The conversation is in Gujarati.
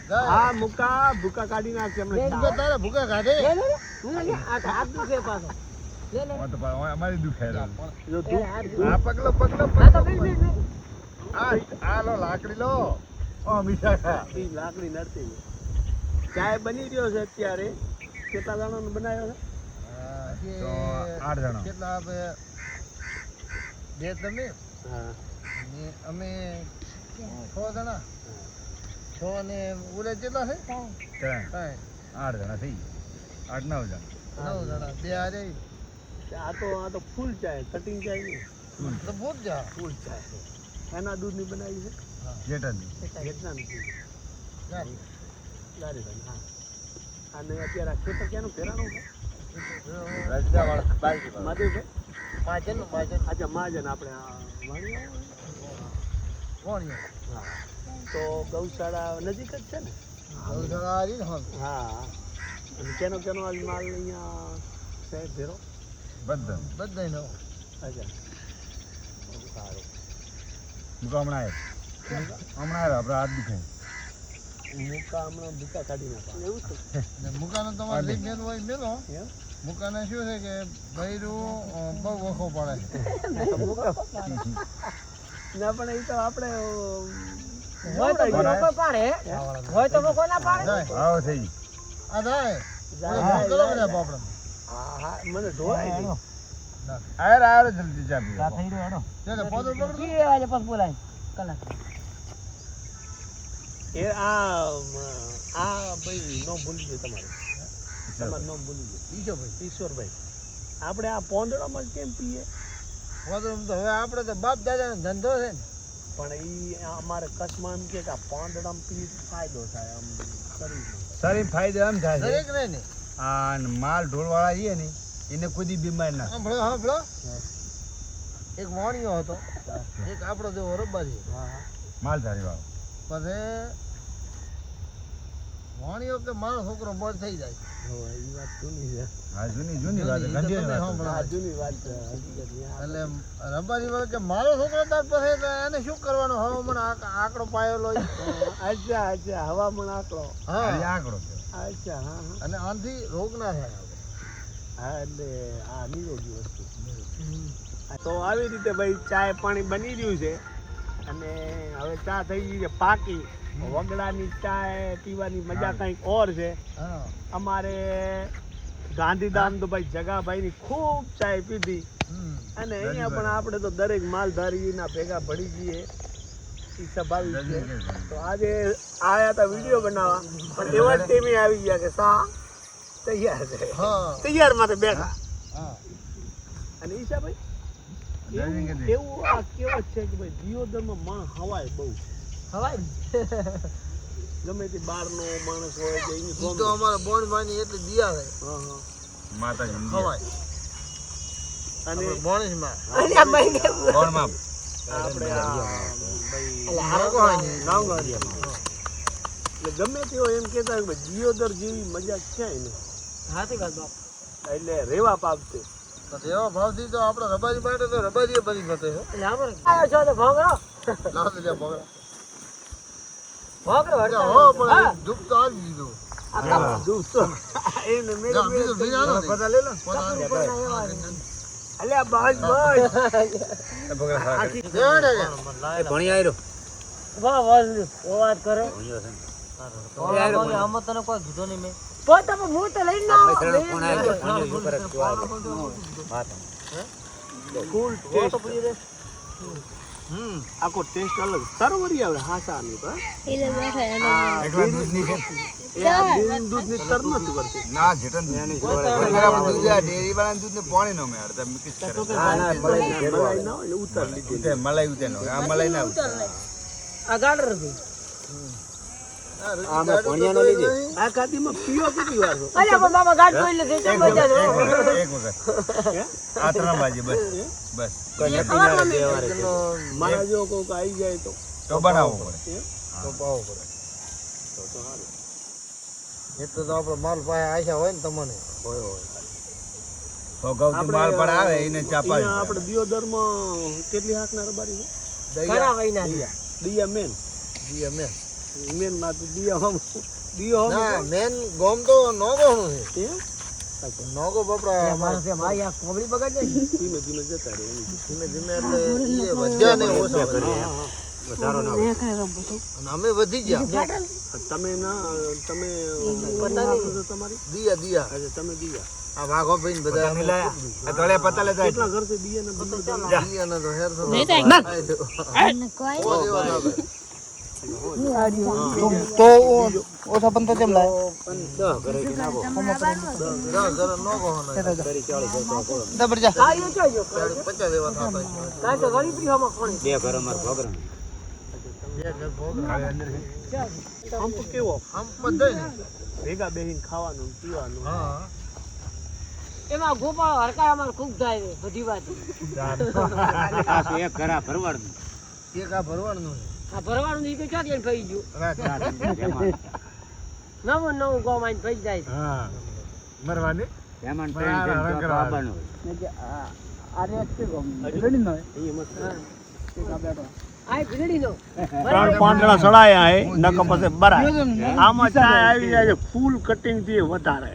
હા મુકા ભૂકા કાઢી નાખશે હમણાં તારે ભૂકા કાઢે અમારી દુખાય આ પગલો આ લો લાકડી લો મીઠા લાકડી નડતી ચાય બની રહ્યો છે અત્યારે કેટલા જણાનો બનાવ્યો છે 8 જણા કેટલા બે તમે હા અમે 6 જણા 6 ને ઉરે કેટલા છે 8 જણા થઈ 8-9 જણા 9 જણા બે આરે આ તો ફૂલ ચાય કટિંગ ચાય નહીં તો ફૂલ જા ફૂલ ચાય એના દૂધની બનાવી છે જેટલાની ગાડી હા અને અત્યારે આ ખેતર ક્યાંનું ફેરાનું છે માધવભાઈ અચ્છા મહાજન આપણે હા તો ગૌશાળા નજીક જ છે ને હા અને કેનો આજ માલ અહીંયા સાહેબ ભેરો બધા નો અચ્છા સારું હમણાં આપણે હાથ દુખાય હમણાં ભૂકા કાઢી નાખવા એવું છે મુકાનો તમારે રીત મેલ હોય મેલો મુકાને શું છે કે બૈરું બહુ વખો પડે ના પણ એ તો આપણે મને ઢોળાય જલ્દી ચા એ આ ભાઈ નો ભૂલી ગયો તમારું નામ ભૂલી ગયો ઈશ્વરભાઈ આપણે આ પોંદડામાં કેમ પીએ પોંદડું તો હવે આપણે તો બાપ દાદાનો ધંધો છે ને પણ એ અમારે કચ્છમાં એમ કે આ પોંદડામાં પી ફાયદો થાય આમ શરીર ફાયદો એમ થાય દરેક ને આ માલ ઢોળવાળા છે ને એને કોઈ બીમાર ના સાંભળો એક વાણિયો હતો એક આપણો જેવો રબારી માલધારી વાળો પછી વાણિયો કે મારો છોકરો મોર થઈ જાય એ વાત જૂની છે હા જૂની વાત જૂની વાત છે એટલે રબારી વાળો કે મારો છોકરો તાર પછી એને શું કરવાનું હવામણ આંકડો પાયેલો અચ્છા હવામણ આંકડો આંકડો અચ્છા હા અને આનાથી રોગ ના થાય હા એટલે આ નિરોગી વસ્તુ તો આવી રીતે ભાઈ ચાય પાણી બની રહ્યું છે અને હવે ચા થઈ ગઈ છે પાકી વગડાની ચાય પીવાની મજા કંઈક ઓર છે અમારે ગાંધીધામ તો ભાઈ જગાભાઈની ખૂબ ચાય પીધી અને અહીંયા પણ આપણે તો દરેક માલધારીના ભેગા ભળી જઈએ સ્વાભાવિક છે તો આજે આયા હતા વિડીયો બનાવવા પણ એવા જ ટીમે આવી ગયા કે સા તૈયાર છે તૈયાર માટે બેઠા અને ઈશાભાઈ એવું આ કેવત છે કે ભાઈ દિયોદરમાં માણ હવાય બહુ હવાય ગમે તે બહારનો માણસ હોય કે તો અમારા બોન માની એટલી દિયા છે માતાજી હવાય અને બોણમાં આપણે એટલે ગમે તેવો એમ કહેતા હોય દિયોદર જેવી મજા ક્યાંય નહીં એટલે રેવા પામશે એવા ભાવથી તો આપણે રબારી માટે તો રબારી બની જતો આખો ટેસ્ટ અલગ સરવરી આવે હાસાની પર દૂધની તર નથી કરતી ના જેટન ડેરી વાળા દૂધ ને પાણી નો મેળ તમે મિક્સ કરે મલાઈ ના હોય ઉતાર લીધી મલાઈ ઉતર નો આ મલાઈ ના ઉતર આ ગાડર હતી આ મે કોણિયાનો લીધી આ કાદીમાં પીઓ કેટલી વાર છો અરે બાબા ગાડ જોઈ લે છે મજા જો એક વખત આ ત્રણ બાજી બસ મારા જો કોક આવી જાય તો બનાવવો પડે તો પાવો પડે તો સારું એટલે તો આપણો માલ પાસે આશા હોય ને તમને હોય તો ગૌતી માલ પર આવે એને ચાપાય આપણે દિયોદરમાં કેટલી હાકના રબારી છે ઘણા વઈના દિયા મેન મેન માં તો દિયો ના મેન ગોમ તો નોગોનું છે એમ નોગો બાપરા માણસ એમ આ યા કોબળી બગાડ દે ધીમે ધીમે જતા રહે ધીમે ધીમે એટલે એ વધ્યા ને ઓછા વધ્યા. અને અમે વધી ગયા તમે તમારી દિયા આજે તમે દિયા આ વાઘો ભાઈ ને બધા અમે આ તળે પતાલે જાય કેટલા ઘરથી દિયા ને દિયા ને તો હેર તો તો ઓછા પણ તો કેમ લાય નોગો દબર જા કાર્ય ચાલ્યો 50 એવા થતા કાં તો ગરીબ રીહામાં કોણ હંપ કેવો આમ બધાય ને ભેગા બેહીને ખાવાનું ને પીવાનું હા એમાં ગોપાળ હરકાર અમાર ખૂબ થાય છે, બધી વાત એક આ ભરવાનું આ ભરવાનું ઈ તો ક્યાં લઈને ફરી ગયું નવું નવું ગોમ આઈને ફરી જાય છે. હા મરવાની આ ભીલડીનો ત્રણ પાંદડા સડાયા હે નક પછી બરાય આમાં ચા આવી જાય છે ફૂલ કટિંગ થી વધારે